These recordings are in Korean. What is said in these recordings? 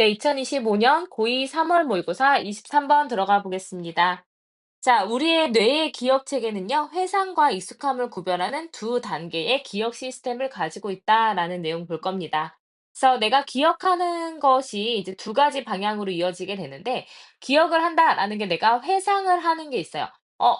네, 2025년 고2 3월 모의고사 23번 들어가 보겠습니다. 자, 우리의 뇌의 기억 체계는요, 회상과 익숙함을 구별하는 두 단계의 기억 시스템을 가지고 있다라는 내용 볼 겁니다. 그래서 내가 기억하는 것이 이제 두 가지 방향으로 이어지게 되는데, 기억을 한다라는 게 내가 회상을 하는 게 있어요.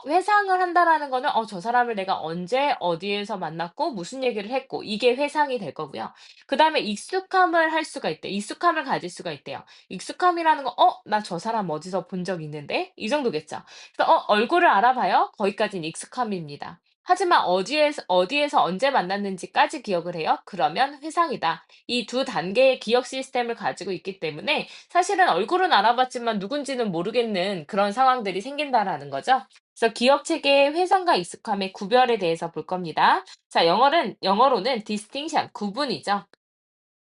회상을 한다라는 거는, 저 사람을 내가 언제, 어디에서 만났고, 무슨 얘기를 했고, 이게 회상이 될 거고요. 그 다음에 익숙함을 할 수가 있대. 익숙함을 가질 수가 있대요. 익숙함이라는 거, 나 저 사람 어디서 본 적 있는데? 이 정도겠죠. 그래서 얼굴을 알아봐요. 거기까지는 익숙함입니다. 하지만 어디에서 언제 만났는지까지 기억을 해요. 그러면 회상이다. 이 두 단계의 기억 시스템을 가지고 있기 때문에 사실은 얼굴은 알아봤지만 누군지는 모르겠는 그런 상황들이 생긴다라는 거죠. 그래서 기억 체계의 회상과 익숙함의 구별에 대해서 볼 겁니다. 자, 영어로는 distinction, 구분이죠.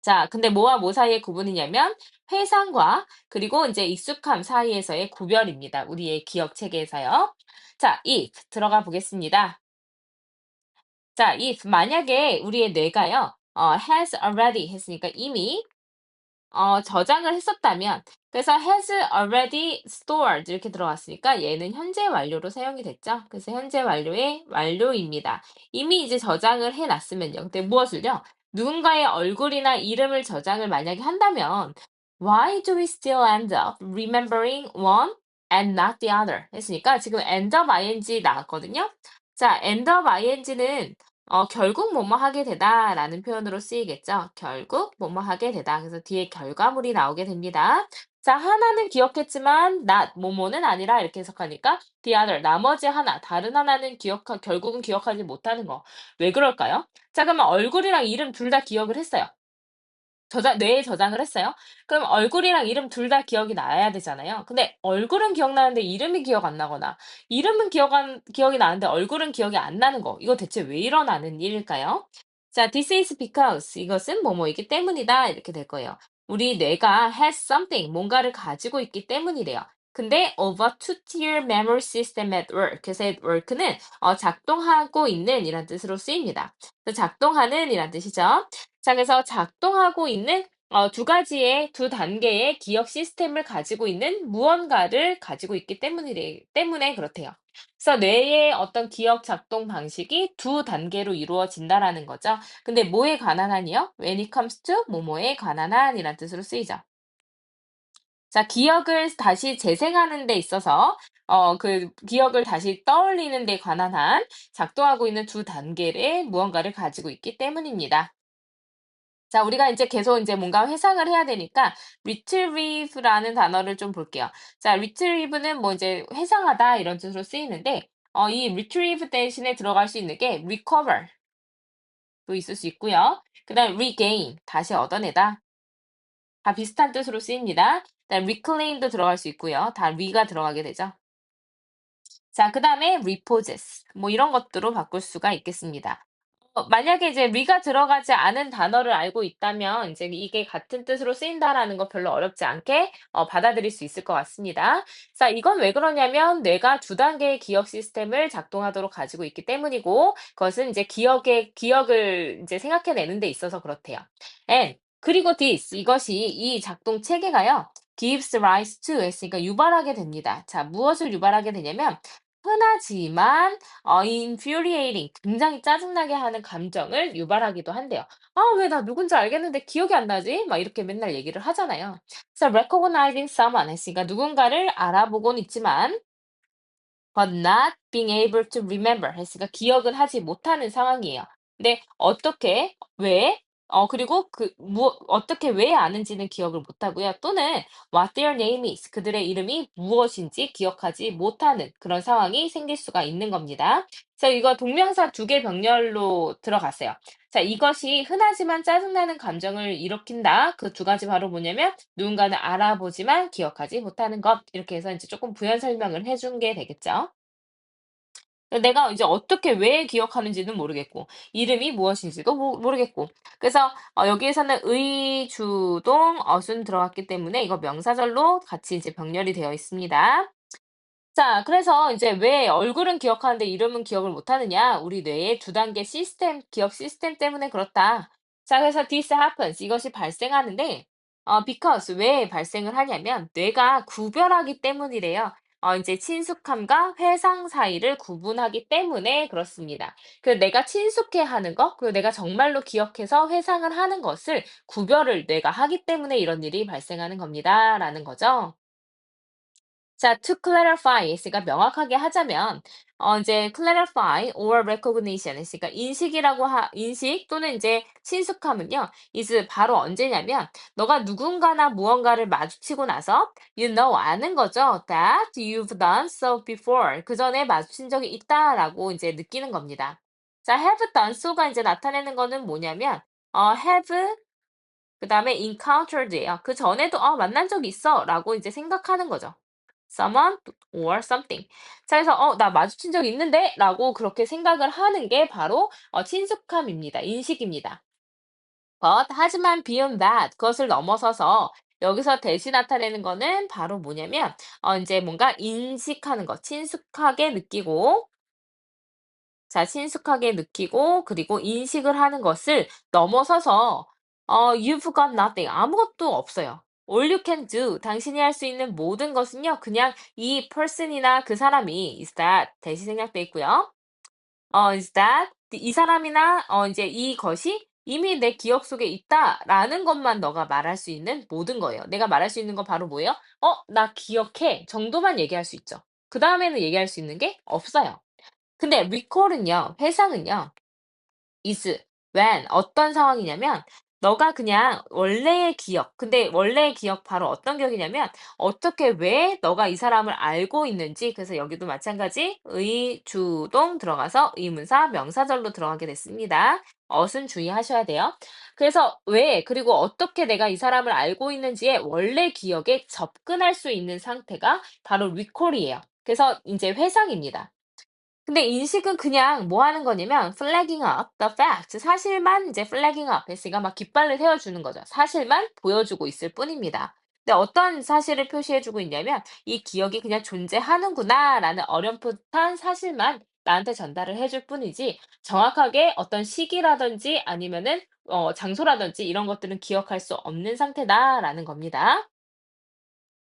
자, 근데 뭐와 뭐 사이의 구분이냐면 회상과 그리고 이제 익숙함 사이에서의 구별입니다. 우리의 기억 체계에서요. 자, if 들어가 보겠습니다. 자, if 만약에 우리의 뇌가요, has already 했으니까 이미 저장을 했었다면, 그래서 has already stored 이렇게 들어갔으니까 얘는 현재 완료로 사용이 됐죠. 그래서 현재 완료의 완료입니다. 이미 이제 저장을 해놨으면요. 근데 무엇을요? 누군가의 얼굴이나 이름을 저장을 만약에 한다면 why do we still end up remembering one and not the other? 했으니까 지금 end up ing 나왔거든요. 자, end up ing는 결국 뭐뭐 하게 되다라는 표현으로 쓰이겠죠. 결국 뭐뭐 하게 되다. 그래서 뒤에 결과물이 나오게 됩니다. 자, 하나는 기억했지만 not 뭐뭐는 아니라 이렇게 해석하니까 the other 나머지 하나, 다른 하나는 결국은 기억하지 못하는 거. 왜 그럴까요? 자, 그러면 얼굴이랑 이름 둘 다 기억을 했어요. 뇌에 저장을 했어요. 그럼 얼굴이랑 이름 둘 다 기억이 나야 되잖아요. 근데 얼굴은 기억나는데 이름이 기억 안 나거나 이름은 기억이 나는데 얼굴은 기억이 안 나는 거. 이거 대체 왜 일어나는 일일까요? 자, this is because 이것은 뭐뭐이기 때문이다. 이렇게 될 거예요. 우리 뇌가 has something 뭔가를 가지고 있기 때문이래요. 근데 of a two-tier memory system at work. 그래서 at work는 작동하고 있는 이란 뜻으로 쓰입니다. 그래서 작동하는 이란 뜻이죠. 자, 그래서 작동하고 있는 두 단계의 기억 시스템을 가지고 있는 무언가를 가지고 있기 때문에 그렇대요. 그래서 뇌의 어떤 기억 작동 방식이 두 단계로 이루어진다라는 거죠. 근데 뭐에 관한 한이요? When it comes to 뭐뭐에 관한 한이란 뜻으로 쓰이죠. 자, 기억을 다시 재생하는 데 있어서 그 기억을 다시 떠올리는 데 관한 한 작동하고 있는 두 단계의 무언가를 가지고 있기 때문입니다. 자, 우리가 이제 계속 이제 뭔가 회상을 해야 되니까 retrieve라는 단어를 좀 볼게요. 자, retrieve는 뭐 이제 회상하다 이런 뜻으로 쓰이는데 이 retrieve 대신에 들어갈 수 있는 게 recover도 있을 수 있고요. 그다음 regain 다시 얻어내다 다 비슷한 뜻으로 쓰입니다. 그다음 reclaim도 들어갈 수 있고요. 다 re가 들어가게 되죠. 자, 그다음에 repossess 뭐 이런 것들로 바꿀 수가 있겠습니다. 만약에 이제 re가 들어가지 않은 단어를 알고 있다면 이제 이게 같은 뜻으로 쓰인다라는 거 별로 어렵지 않게 받아들일 수 있을 것 같습니다. 자, 이건 왜 그러냐면 뇌가 두 단계의 기억 시스템을 작동하도록 가지고 있기 때문이고 그것은 이제 기억을 이제 생각해내는 데 있어서 그렇대요. And 그리고 this 이것이 이 작동 체계가요. gives rise to 했으니까 유발하게 됩니다. 자, 무엇을 유발하게 되냐면 흔하지만 infuriating 굉장히 짜증나게 하는 감정을 유발하기도 한대요. "아 왜 나 누군지 알겠는데 기억이 안 나지?" 막 이렇게 맨날 얘기를 하잖아요. 그래서 recognizing someone 했으니까 누군가를 알아보곤 있지만 but not being able to remember 했으니까 기억은 하지 못하는 상황이에요. 근데 어떻게, 왜, 그리고 어떻게 왜 아는지는 기억을 못하고요. 또는 what their name is, 그들의 이름이 무엇인지 기억하지 못하는 그런 상황이 생길 수가 있는 겁니다. 그래서 이거 동명사 두 개 병렬로 들어갔어요. 자, 이것이 흔하지만 짜증나는 감정을 일으킨다. 그 두 가지 바로 뭐냐면 누군가는 알아보지만 기억하지 못하는 것. 이렇게 해서 이제 조금 부연 설명을 해준 게 되겠죠. 내가 이제 어떻게 왜 기억하는지는 모르겠고 이름이 무엇인지도 모르겠고 그래서 여기에서는 의주동 어순 들어갔기 때문에 이거 명사절로 같이 이제 병렬이 되어 있습니다. 자, 그래서 이제 왜 얼굴은 기억하는데 이름은 기억을 못하느냐? 우리 뇌의 두 단계 기억 시스템 때문에 그렇다. 자, 그래서 this happens 이것이 발생하는데 because 왜 발생을 하냐면 뇌가 구별하기 때문이래요. 이제 친숙함과 회상 사이를 구분하기 때문에 그렇습니다. 내가 친숙해 하는 것, 그리고 내가 정말로 기억해서 회상을 하는 것을 구별을 뇌가 하기 때문에 이런 일이 발생하는 겁니다. 라는 거죠. 자, to clarify 있으니까 명확하게 하자면 이제 clarify or recognition 있으니까 인식 또는 이제 친숙함은요. is 바로 언제냐면 너가 누군가나 무언가를 마주치고 나서 you know 아는 거죠. that you've done so before. 그전에 마주친 적이 있다라고 이제 느끼는 겁니다. 자, have done so가 이제 나타내는 거는 뭐냐면 have 그다음에 encountered예요. 그 전에도 만난 적 있어라고 이제 생각하는 거죠. someone or something. 자, 그래서 나 마주친 적 있는데라고 그렇게 생각을 하는 게 바로 친숙함입니다. 인식입니다. 하지만 beyond that 그것을 넘어서서 여기서 대신 나타내는 거는 바로 뭐냐면 이제 뭔가 인식하는 것, 친숙하게 느끼고 자, 친숙하게 느끼고 그리고 인식을 하는 것을 넘어서서 you've got nothing. 아무것도 없어요. All you can do. 당신이 할 수 있는 모든 것은요. 그냥 이 person이나 그 사람이 is that 대시 생략돼 있고요. is that 이 사람이나 이제 이것이 이미 내 기억 속에 있다라는 것만 너가 말할 수 있는 모든 거예요. 내가 말할 수 있는 건 바로 뭐예요? 나 기억해 정도만 얘기할 수 있죠. 그다음에는 얘기할 수 있는 게 없어요. 근데 recall은요, 회상은요, is when 어떤 상황이냐면 너가 그냥 원래의 기억, 근데 원래의 기억 바로 어떤 기억이냐면 어떻게 왜 너가 이 사람을 알고 있는지 그래서 여기도 마찬가지 의주동 들어가서 의문사 명사절로 들어가게 됐습니다. 엇은 주의하셔야 돼요. 그래서 왜 그리고 어떻게 내가 이 사람을 알고 있는지에 원래 기억에 접근할 수 있는 상태가 바로 recall이에요. 그래서 이제 회상입니다. 근데 인식은 그냥 뭐 하는 거냐면 flagging up the fact. 사실만 이제 flagging up 했으니까 막 깃발을 세워주는 거죠. 사실만 보여주고 있을 뿐입니다. 근데 어떤 사실을 표시해주고 있냐면 이 기억이 그냥 존재하는구나라는 어렴풋한 사실만 나한테 전달을 해줄 뿐이지 정확하게 어떤 시기라든지 아니면은 장소라든지 이런 것들은 기억할 수 없는 상태다라는 겁니다.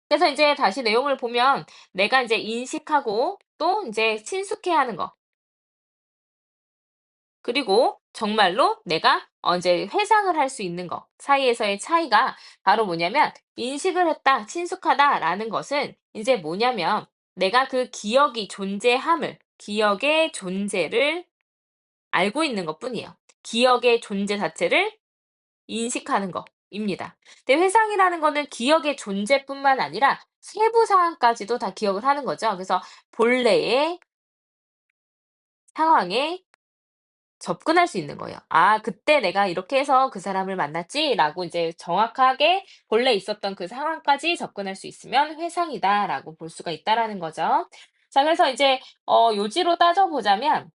그래서 이제 다시 내용을 보면 내가 이제 인식하고 또 이제 친숙해하는 거 그리고 정말로 내가 이제 회상을 할 수 있는 것 사이에서의 차이가 바로 뭐냐면 인식을 했다, 친숙하다라는 것은 이제 뭐냐면 내가 그 기억이 존재함을, 기억의 존재를 알고 있는 것뿐이에요. 기억의 존재 자체를 인식하는 것입니다. 근데 회상이라는 거는 기억의 존재뿐만 아니라 세부 사항까지도 다 기억을 하는 거죠. 그래서 본래의 상황에 접근할 수 있는 거예요. '아 그때 내가 이렇게 해서 그 사람을 만났지.'라고 이제 정확하게 본래 있었던 그 상황까지 접근할 수 있으면 회상이다라고 볼 수가 있다라는 거죠. 자, 그래서 이제 요지로 따져 보자면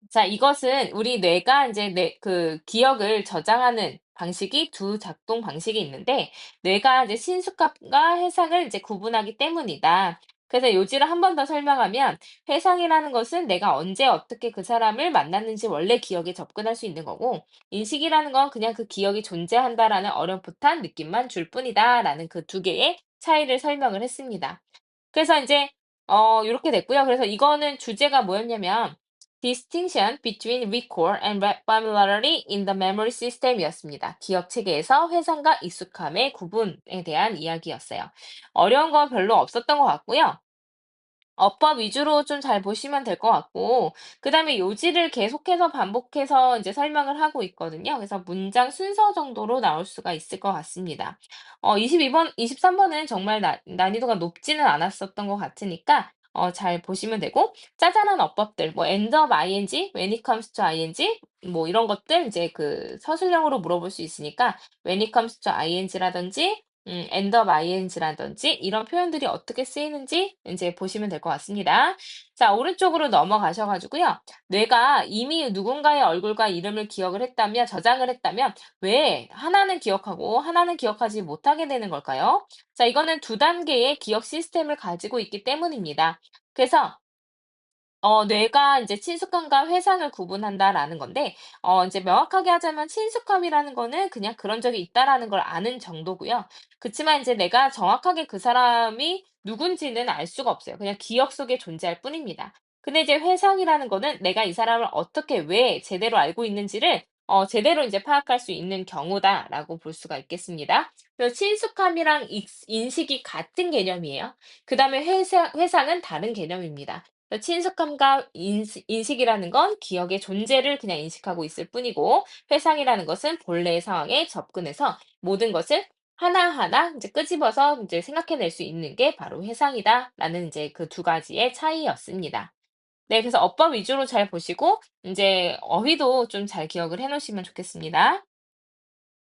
자, 이것은 우리 뇌가 이제 그 기억을 저장하는 방식이 두 작동 방식이 있는데 뇌가 이제 신숙함과 해상을 이제 구분하기 때문이다. 그래서 요지를 한 번 더 설명하면 회상이라는 것은 내가 언제 어떻게 그 사람을 만났는지 원래 기억에 접근할 수 있는 거고 인식이라는 건 그냥 그 기억이 존재한다라는 어렴풋한 느낌만 줄 뿐이다라는 그 두 개의 차이를 설명을 했습니다. 그래서 이제 요렇게 됐고요. 그래서 이거는 주제가 뭐였냐면 distinction between recall and familiarity in the memory system이었습니다. 기억 체계에서 회상과 익숙함의 구분에 대한 이야기였어요. 어려운 건 별로 없었던 것 같고요. 어법 위주로 좀 잘 보시면 될 것 같고, 그 다음에 요지를 계속해서 반복해서 이제 설명을 하고 있거든요. 그래서 문장 순서 정도로 나올 수가 있을 것 같습니다. 22번, 23번은 정말 난이도가 높지는 않았었던 것 같으니까, 잘 보시면 되고, 짜잘한 어법들, 뭐, end of ing, when it comes to ing, 뭐, 이런 것들 이제 그 서술형으로 물어볼 수 있으니까, when it comes to ing라든지, end of ing라든지 이런 표현들이 어떻게 쓰이는지 이제 보시면 될 것 같습니다. 자, 오른쪽으로 넘어가셔 가지고요. 뇌가 이미 누군가의 얼굴과 이름을 기억을 했다면 저장을 했다면 왜 하나는 기억하고 하나는 기억하지 못하게 되는 걸까요? 자, 이거는 두 단계의 기억 시스템을 가지고 있기 때문입니다. 그래서 뇌가 이제 친숙함과 회상을 구분한다라는 건데 이제 명확하게 하자면 친숙함이라는 거는 그냥 그런 적이 있다라는 걸 아는 정도고요. 그치만 이제 내가 정확하게 그 사람이 누군지는 알 수가 없어요. 그냥 기억 속에 존재할 뿐입니다. 근데 이제 회상이라는 거는 내가 이 사람을 어떻게 왜 제대로 알고 있는지를 제대로 이제 파악할 수 있는 경우다라고 볼 수가 있겠습니다. 그래서 친숙함이랑 인식이 같은 개념이에요. 그다음에 회상은 다른 개념입니다. 친숙함과 인식이라는 건 기억의 존재를 그냥 인식하고 있을 뿐이고, 회상이라는 것은 본래의 상황에 접근해서 모든 것을 하나하나 이제 끄집어서 이제 생각해낼 수 있는 게 바로 회상이다라는 이제 그 두 가지의 차이였습니다. 네, 그래서 어법 위주로 잘 보시고, 이제 어휘도 좀 잘 기억을 해 놓으시면 좋겠습니다.